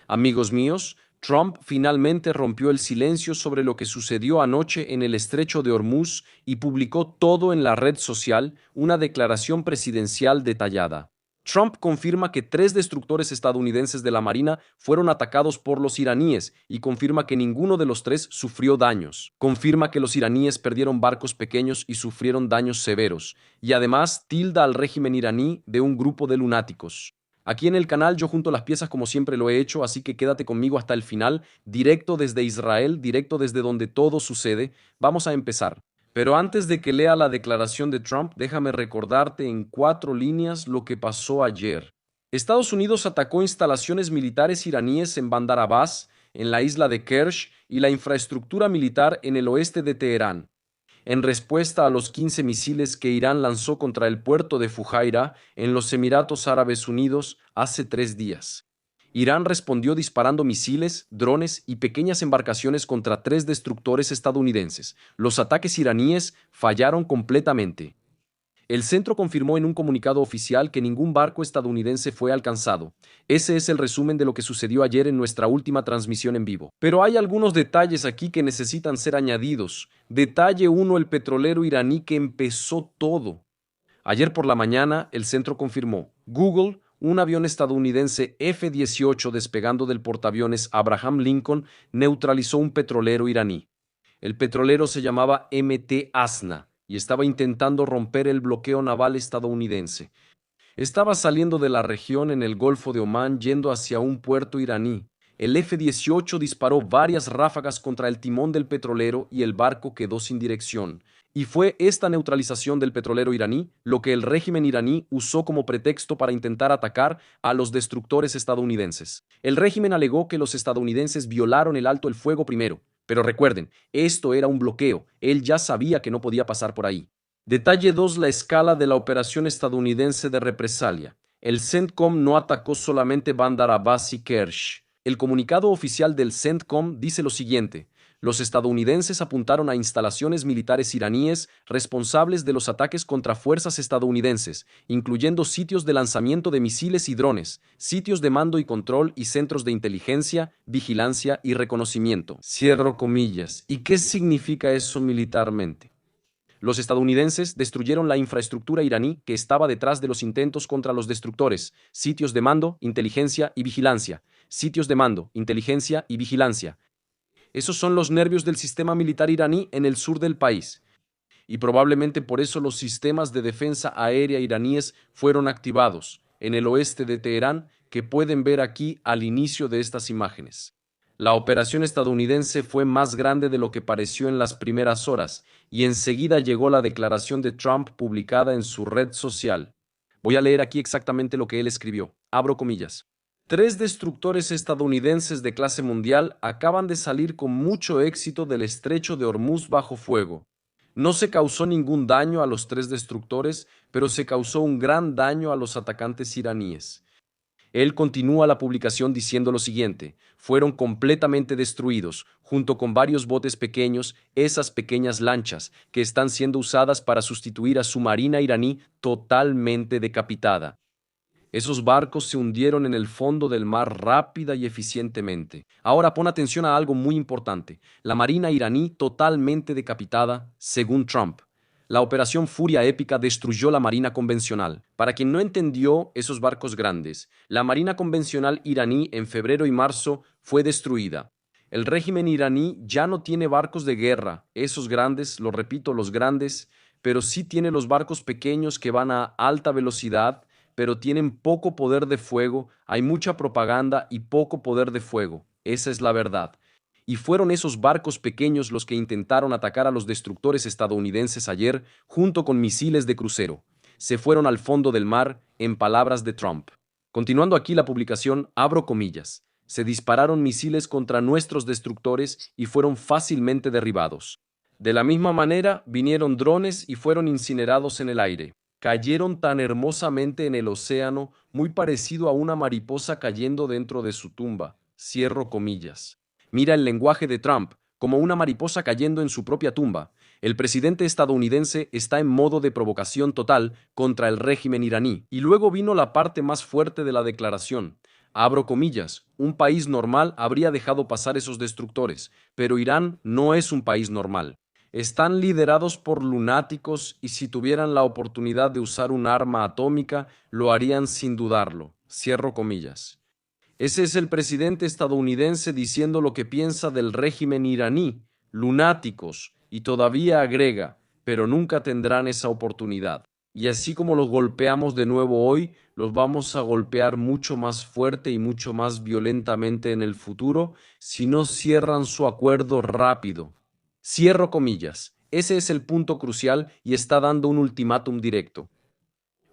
Amigos míos, Trump finalmente rompió el silencio sobre lo que sucedió anoche en el estrecho de Hormuz y publicó todo en la red social, una declaración presidencial detallada. Trump confirma que 3 destructores estadounidenses de la Marina fueron atacados por los iraníes y confirma que ninguno de los 3 sufrió daños. Confirma que los iraníes perdieron barcos pequeños y sufrieron daños severos, y además tilda al régimen iraní de un grupo de lunáticos. Aquí en el canal yo junto las piezas como siempre lo he hecho, así que quédate conmigo hasta el final, directo desde Israel, directo desde donde todo sucede. Vamos a empezar. Pero antes de que lea la declaración de Trump, déjame recordarte en 4 líneas lo que pasó ayer. Estados Unidos atacó instalaciones militares iraníes en Bandar Abbas, en la isla de Kersh, y la infraestructura militar en el oeste de Teherán en respuesta a los 15 misiles que Irán lanzó contra el puerto de Fujairah en los Emiratos Árabes Unidos hace 3 días. Irán respondió disparando misiles, drones y pequeñas embarcaciones contra 3 destructores estadounidenses. Los ataques iraníes fallaron completamente. El centro confirmó en un comunicado oficial que ningún barco estadounidense fue alcanzado. Ese es el resumen de lo que sucedió ayer en nuestra última transmisión en vivo. Pero hay algunos detalles aquí que necesitan ser añadidos. Detalle 1: el petrolero iraní que empezó todo. Ayer por la mañana, el centro confirmó: Google, un avión estadounidense F-18 despegando del portaaviones Abraham Lincoln, neutralizó un petrolero iraní. El petrolero se llamaba MT Asna y estaba intentando romper el bloqueo naval estadounidense. Estaba saliendo de la región en el Golfo de Omán yendo hacia un puerto iraní. El F-18 disparó varias ráfagas contra el timón del petrolero y el barco quedó sin dirección. Y fue esta neutralización del petrolero iraní lo que el régimen iraní usó como pretexto para intentar atacar a los destructores estadounidenses. El régimen alegó que los estadounidenses violaron el alto el fuego primero. Pero recuerden, esto era un bloqueo, él ya sabía que no podía pasar por ahí. Detalle 2: la escala de la operación estadounidense de represalia. El CENTCOM no atacó solamente Bandar Abbas y Kersh. El comunicado oficial del CENTCOM dice lo siguiente: los estadounidenses apuntaron a instalaciones militares iraníes responsables de los ataques contra fuerzas estadounidenses, incluyendo sitios de lanzamiento de misiles y drones, sitios de mando y control y centros de inteligencia, vigilancia y reconocimiento. Cierro comillas. ¿Y qué significa eso militarmente? Los estadounidenses destruyeron la infraestructura iraní que estaba detrás de los intentos contra los destructores, sitios de mando, inteligencia y vigilancia, sitios de mando, inteligencia y vigilancia. Esos son los nervios del sistema militar iraní en el sur del país. Y probablemente por eso los sistemas de defensa aérea iraníes fueron activados en el oeste de Teherán, que pueden ver aquí al inicio de estas imágenes. La operación estadounidense fue más grande de lo que pareció en las primeras horas, y enseguida llegó la declaración de Trump publicada en su red social. Voy a leer aquí exactamente lo que él escribió. Abro comillas. 3 destructores estadounidenses de clase mundial acaban de salir con mucho éxito del estrecho de Hormuz bajo fuego. No se causó ningún daño a los 3 destructores, pero se causó un gran daño a los atacantes iraníes. Él continúa la publicación diciendo lo siguiente: fueron completamente destruidos, junto con varios botes pequeños, esas pequeñas lanchas, que están siendo usadas para sustituir a su marina iraní totalmente decapitada. Esos barcos se hundieron en el fondo del mar rápida y eficientemente. Ahora pon atención a algo muy importante: la marina iraní totalmente decapitada, según Trump. La operación Furia Épica destruyó la marina convencional. Para quien no entendió esos barcos grandes, la marina convencional iraní en febrero y marzo fue destruida. El régimen iraní ya no tiene barcos de guerra, esos grandes, lo repito, los grandes, pero sí tiene los barcos pequeños que van a alta velocidad, pero tienen poco poder de fuego, hay mucha propaganda y poco poder de fuego. Esa es la verdad. Y fueron esos barcos pequeños los que intentaron atacar a los destructores estadounidenses ayer junto con misiles de crucero. Se fueron al fondo del mar, en palabras de Trump. Continuando aquí la publicación, abro comillas. Se dispararon misiles contra nuestros destructores y fueron fácilmente derribados. De la misma manera, vinieron drones y fueron incinerados en el aire. Cayeron tan hermosamente en el océano, muy parecido a una mariposa cayendo dentro de su tumba. Cierro comillas. Mira el lenguaje de Trump, como una mariposa cayendo en su propia tumba. El presidente estadounidense está en modo de provocación total contra el régimen iraní. Y luego vino la parte más fuerte de la declaración. Abro comillas, un país normal habría dejado pasar esos destructores, pero Irán no es un país normal. Están liderados por lunáticos y si tuvieran la oportunidad de usar un arma atómica, lo harían sin dudarlo. Cierro comillas. Ese es el presidente estadounidense diciendo lo que piensa del régimen iraní, lunáticos, y todavía agrega, pero nunca tendrán esa oportunidad. Y así como los golpeamos de nuevo hoy, los vamos a golpear mucho más fuerte y mucho más violentamente en el futuro si no cierran su acuerdo rápido. Cierro comillas. Ese es el punto crucial y está dando un ultimátum directo.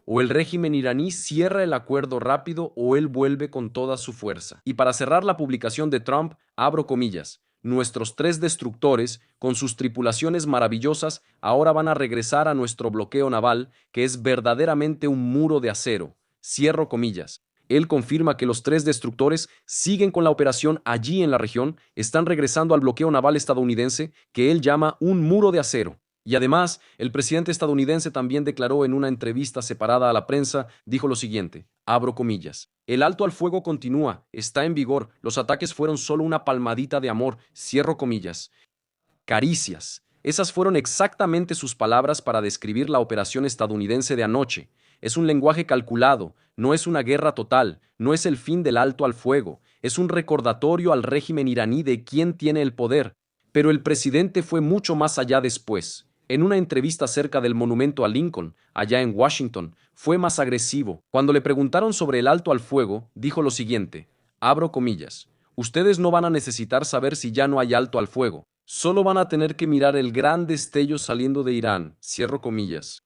O el régimen iraní cierra el acuerdo rápido o él vuelve con toda su fuerza. Y para cerrar la publicación de Trump, abro comillas, nuestros 3 destructores, con sus tripulaciones maravillosas, ahora van a regresar a nuestro bloqueo naval, que es verdaderamente un muro de acero. Cierro comillas. Él confirma que los 3 destructores siguen con la operación allí en la región, están regresando al bloqueo naval estadounidense, que él llama un muro de acero. Y además, el presidente estadounidense también declaró en una entrevista separada a la prensa, dijo lo siguiente, abro comillas, el alto al fuego continúa, está en vigor, los ataques fueron solo una palmadita de amor, cierro comillas. Caricias. Esas fueron exactamente sus palabras para describir la operación estadounidense de anoche. Es un lenguaje calculado, no es una guerra total, no es el fin del alto al fuego, es un recordatorio al régimen iraní de quién tiene el poder. Pero el presidente fue mucho más allá después. En una entrevista cerca del monumento a Lincoln, allá en Washington, fue más agresivo. Cuando le preguntaron sobre el alto al fuego, dijo lo siguiente, abro comillas, ustedes no van a necesitar saber si ya no hay alto al fuego, solo van a tener que mirar el gran destello saliendo de Irán, cierro comillas.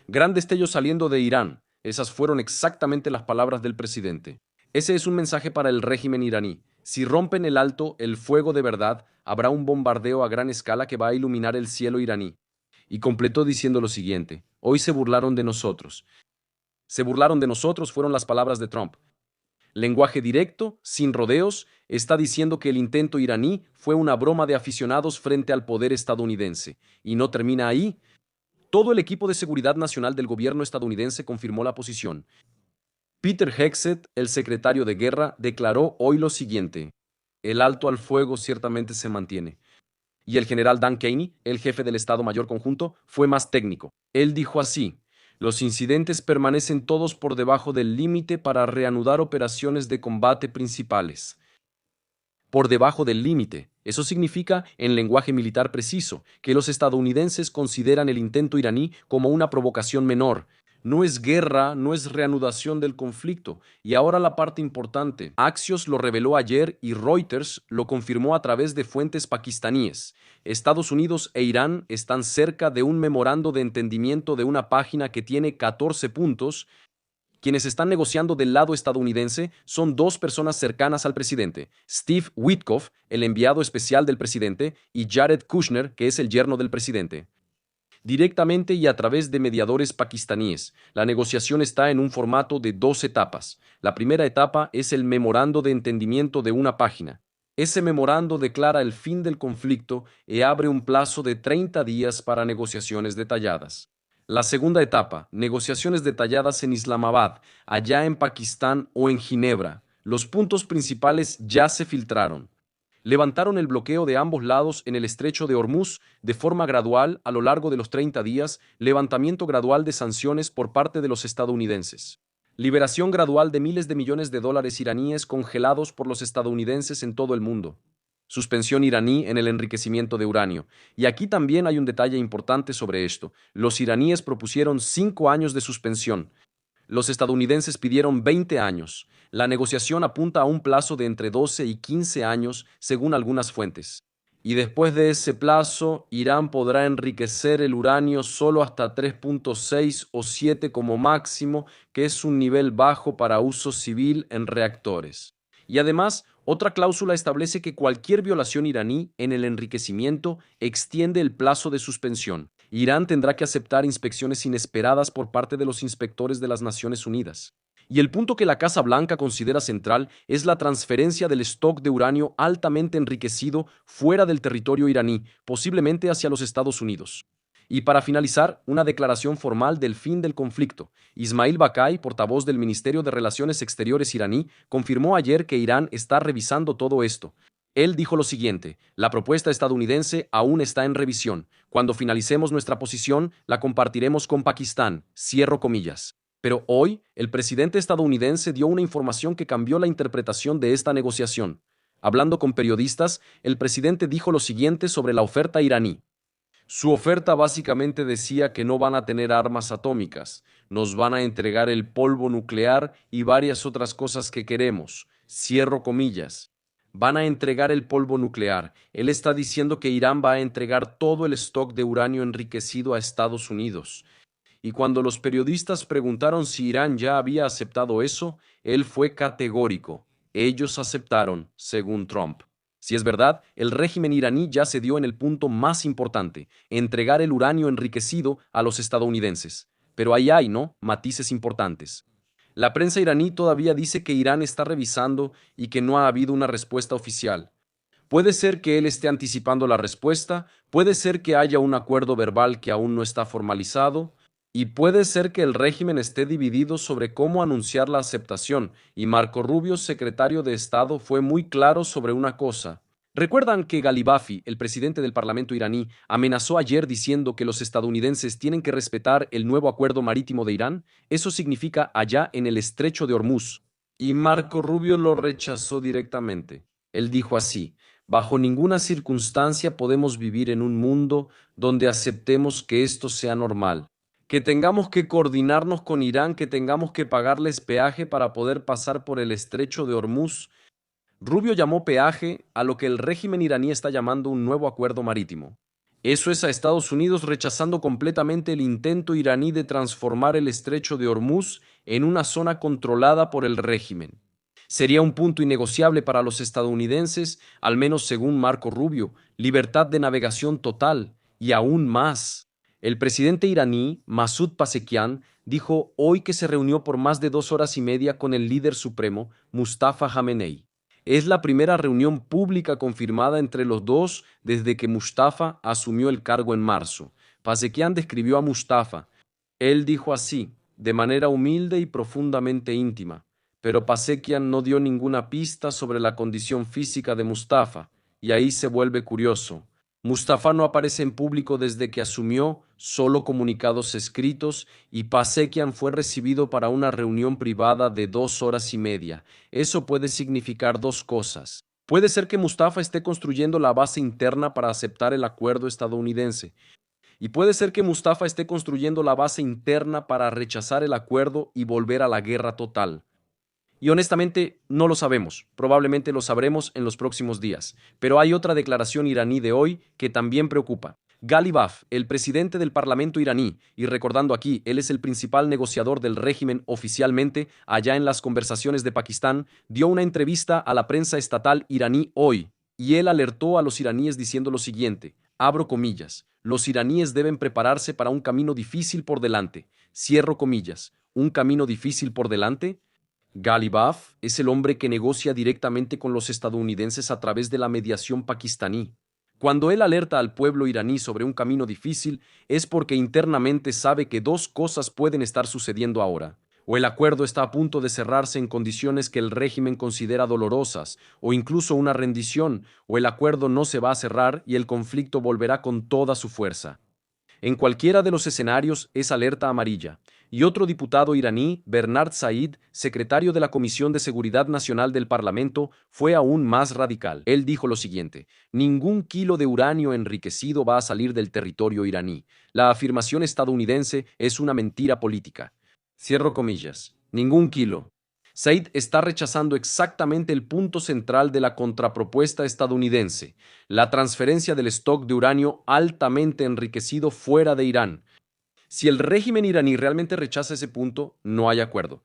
Gran destello saliendo de Irán, esas fueron exactamente las palabras del presidente. Ese es un mensaje para el régimen iraní. Si rompen el alto, el fuego de verdad, habrá un bombardeo a gran escala que va a iluminar el cielo iraní. Y completó diciendo lo siguiente, hoy se burlaron de nosotros. Se burlaron de nosotros fueron las palabras de Trump. Lenguaje directo, sin rodeos, está diciendo que el intento iraní fue una broma de aficionados frente al poder estadounidense. Y no termina ahí. Todo el equipo de seguridad nacional del gobierno estadounidense confirmó la posición. Peter Hegseth, el secretario de Guerra, declaró hoy lo siguiente. El alto al fuego ciertamente se mantiene. Y el general Dan Kenney, el jefe del Estado Mayor Conjunto, fue más técnico. Él dijo así, los incidentes permanecen todos por debajo del límite para reanudar operaciones de combate principales. Por debajo del límite. Eso significa, en lenguaje militar preciso, que los estadounidenses consideran el intento iraní como una provocación menor. No es guerra, no es reanudación del conflicto. Y ahora la parte importante. Axios lo reveló ayer y Reuters lo confirmó a través de fuentes pakistaníes. Estados Unidos e Irán están cerca de un memorando de entendimiento de una página que tiene 14 puntos. Quienes están negociando del lado estadounidense son 2 personas cercanas al presidente, Steve Witkoff, el enviado especial del presidente, y Jared Kushner, que es el yerno del presidente. Directamente y a través de mediadores pakistaníes. La negociación está en un formato de 2 etapas. La primera etapa es el memorando de entendimiento de una página. Ese memorando declara el fin del conflicto y abre un plazo de 30 días para negociaciones detalladas. La segunda etapa, negociaciones detalladas en Islamabad, allá en Pakistán o en Ginebra. Los puntos principales ya se filtraron. Levantaron el bloqueo de ambos lados en el estrecho de Hormuz de forma gradual a lo largo de los 30 días, levantamiento gradual de sanciones por parte de los estadounidenses. Liberación gradual de miles de millones de dólares iraníes congelados por los estadounidenses en todo el mundo. Suspensión iraní en el enriquecimiento de uranio. Y aquí también hay un detalle importante sobre esto. Los iraníes propusieron 5 años de suspensión. Los estadounidenses pidieron 20 años. La negociación apunta a un plazo de entre 12 y 15 años, según algunas fuentes. Y después de ese plazo, Irán podrá enriquecer el uranio solo hasta 3.6 o 7 como máximo, que es un nivel bajo para uso civil en reactores. Y además, otra cláusula establece que cualquier violación iraní en el enriquecimiento extiende el plazo de suspensión. Irán tendrá que aceptar inspecciones inesperadas por parte de los inspectores de las Naciones Unidas. Y el punto que la Casa Blanca considera central es la transferencia del stock de uranio altamente enriquecido fuera del territorio iraní, posiblemente hacia los Estados Unidos. Y para finalizar, una declaración formal del fin del conflicto. Ismail Bakai, portavoz del Ministerio de Relaciones Exteriores iraní, confirmó ayer que Irán está revisando todo esto. Él dijo lo siguiente: la propuesta estadounidense aún está en revisión. Cuando finalicemos nuestra posición, la compartiremos con Pakistán. Cierro comillas. Pero hoy, el presidente estadounidense dio una información que cambió la interpretación de esta negociación. Hablando con periodistas, el presidente dijo lo siguiente sobre la oferta iraní. Su oferta básicamente decía que no van a tener armas atómicas, nos van a entregar el polvo nuclear y varias otras cosas que queremos. Cierro comillas. Van a entregar el polvo nuclear. Él está diciendo que Irán va a entregar todo el stock de uranio enriquecido a Estados Unidos. Y cuando los periodistas preguntaron si Irán ya había aceptado eso, él fue categórico. Ellos aceptaron, según Trump. Si es verdad, el régimen iraní ya se dio en el punto más importante, entregar el uranio enriquecido a los estadounidenses. Pero ahí hay, ¿no?, matices importantes. La prensa iraní todavía dice que Irán está revisando y que no ha habido una respuesta oficial. Puede ser que él esté anticipando la respuesta, puede ser que haya un acuerdo verbal que aún no está formalizado, y puede ser que el régimen esté dividido sobre cómo anunciar la aceptación, y Marco Rubio, secretario de Estado, fue muy claro sobre una cosa. ¿Recuerdan que Galibafi, el presidente del Parlamento iraní, amenazó ayer diciendo que los estadounidenses tienen que respetar el nuevo acuerdo marítimo de Irán? Eso significa allá en el estrecho de Hormuz. Y Marco Rubio lo rechazó directamente. Él dijo así: bajo ninguna circunstancia podemos vivir en un mundo donde aceptemos que esto sea normal, que tengamos que coordinarnos con Irán, que tengamos que pagarles peaje para poder pasar por el estrecho de Hormuz. Rubio llamó peaje a lo que el régimen iraní está llamando un nuevo acuerdo marítimo. Eso es a Estados Unidos rechazando completamente el intento iraní de transformar el estrecho de Hormuz en una zona controlada por el régimen. Sería un punto innegociable para los estadounidenses, al menos según Marco Rubio, libertad de navegación total y aún más. El presidente iraní, Masoud Pezeshkian, dijo hoy que se reunió por más de 2 horas y media con el líder supremo, Mustafa Khamenei. Es la primera reunión pública confirmada entre los dos desde que Mustafa asumió el cargo en marzo. Pezeshkian describió a Mustafa. Él dijo así, de manera humilde y profundamente íntima, pero Pezeshkian no dio ninguna pista sobre la condición física de Mustafa, y ahí se vuelve curioso. Mustafa no aparece en público desde que asumió, solo comunicados escritos, y Pezeshkian fue recibido para una reunión privada de 2 horas y media. Eso puede significar dos cosas. Puede ser que Mustafa esté construyendo la base interna para aceptar el acuerdo estadounidense, y puede ser que Mustafa esté construyendo la base interna para rechazar el acuerdo y volver a la guerra total. Y honestamente no lo sabemos, probablemente lo sabremos en los próximos días. Pero hay otra declaración iraní de hoy que también preocupa. Ghalibaf, el presidente del Parlamento iraní, y recordando aquí, él es el principal negociador del régimen oficialmente allá en las conversaciones de Pakistán, dio una entrevista a la prensa estatal iraní hoy, y él alertó a los iraníes diciendo lo siguiente, abro comillas, los iraníes deben prepararse para un camino difícil por delante, cierro comillas, ¿un camino difícil por delante? Ghalibaf es el hombre que negocia directamente con los estadounidenses a través de la mediación pakistaní. Cuando él alerta al pueblo iraní sobre un camino difícil, es porque internamente sabe que dos cosas pueden estar sucediendo ahora. O el acuerdo está a punto de cerrarse en condiciones que el régimen considera dolorosas, o incluso una rendición, o el acuerdo no se va a cerrar y el conflicto volverá con toda su fuerza. En cualquiera de los escenarios es alerta amarilla. Y otro diputado iraní, Bernard Said, secretario de la Comisión de Seguridad Nacional del Parlamento, fue aún más radical. Él dijo lo siguiente: ningún kilo de uranio enriquecido va a salir del territorio iraní. La afirmación estadounidense es una mentira política. Cierro comillas. Ningún kilo. Said está rechazando exactamente el punto central de la contrapropuesta estadounidense, la transferencia del stock de uranio altamente enriquecido fuera de Irán. Si el régimen iraní realmente rechaza ese punto, no hay acuerdo.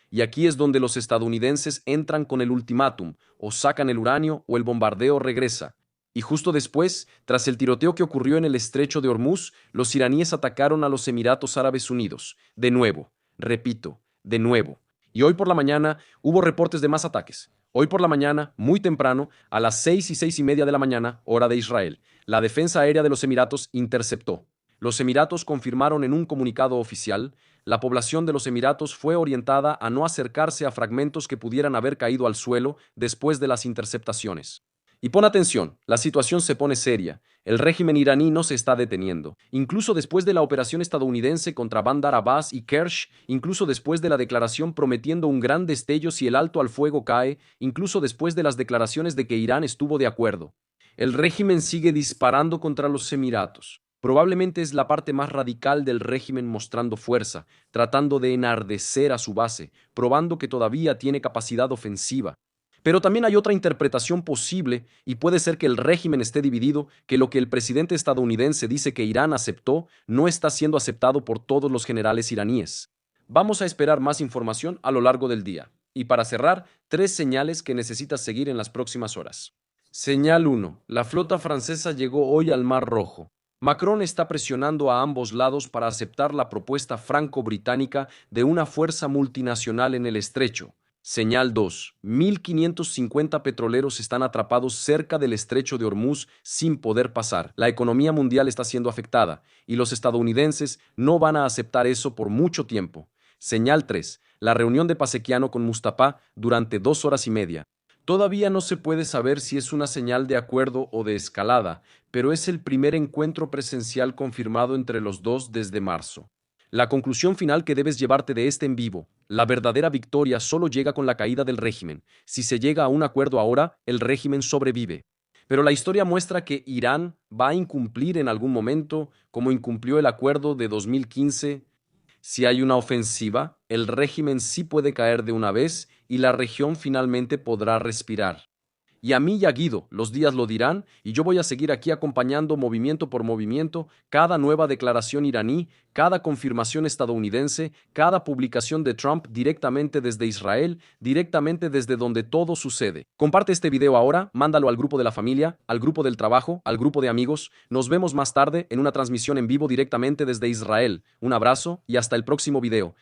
Y aquí es donde los estadounidenses entran con el ultimátum, o sacan el uranio o el bombardeo regresa. Y justo después, tras el tiroteo que ocurrió en el estrecho de Hormuz, los iraníes atacaron a los Emiratos Árabes Unidos. De nuevo, repito, de nuevo. Y hoy por la mañana hubo reportes de más ataques. Hoy por la mañana, muy temprano, a las 6 y 6:30 de la mañana, hora de Israel, la defensa aérea de los Emiratos interceptó. Los Emiratos confirmaron en un comunicado oficial: la población de los Emiratos fue orientada a no acercarse a fragmentos que pudieran haber caído al suelo después de las interceptaciones. Y pon atención, la situación se pone seria. El régimen iraní no se está deteniendo. Incluso después de la operación estadounidense contra Bandar Abbas y Kersh, incluso después de la declaración prometiendo un gran destello si el alto al fuego cae, incluso después de las declaraciones de que Irán estuvo de acuerdo, el régimen sigue disparando contra los Emiratos. Probablemente es la parte más radical del régimen mostrando fuerza, tratando de enardecer a su base, probando que todavía tiene capacidad ofensiva. Pero también hay otra interpretación posible, y puede ser que el régimen esté dividido, que lo que el presidente estadounidense dice que Irán aceptó no está siendo aceptado por todos los generales iraníes. Vamos a esperar más información a lo largo del día. Y para cerrar, 3 señales que necesitas seguir en las próximas horas. Señal 1. La flota francesa llegó hoy al Mar Rojo. Macron está presionando a ambos lados para aceptar la propuesta franco-británica de una fuerza multinacional en el estrecho. Señal 2. 1.550 petroleros están atrapados cerca del estrecho de Hormuz sin poder pasar. La economía mundial está siendo afectada y los estadounidenses no van a aceptar eso por mucho tiempo. Señal 3. La reunión de Pasequiano con Mustafa durante 2 horas y media. Todavía no se puede saber si es una señal de acuerdo o de escalada, pero es el primer encuentro presencial confirmado entre los dos desde marzo. La conclusión final que debes llevarte de este en vivo: la verdadera victoria solo llega con la caída del régimen. Si se llega a un acuerdo ahora, el régimen sobrevive. Pero la historia muestra que Irán va a incumplir en algún momento, como incumplió el acuerdo de 2015. Si hay una ofensiva, el régimen sí puede caer de una vez y la región finalmente podrá respirar. Y a mí y a Guido, los días lo dirán, y yo voy a seguir aquí acompañando movimiento por movimiento cada nueva declaración iraní, cada confirmación estadounidense, cada publicación de Trump directamente desde Israel, directamente desde donde todo sucede. Comparte este video ahora, mándalo al grupo de la familia, al grupo del trabajo, al grupo de amigos. Nos vemos más tarde en una transmisión en vivo directamente desde Israel. Un abrazo y hasta el próximo video.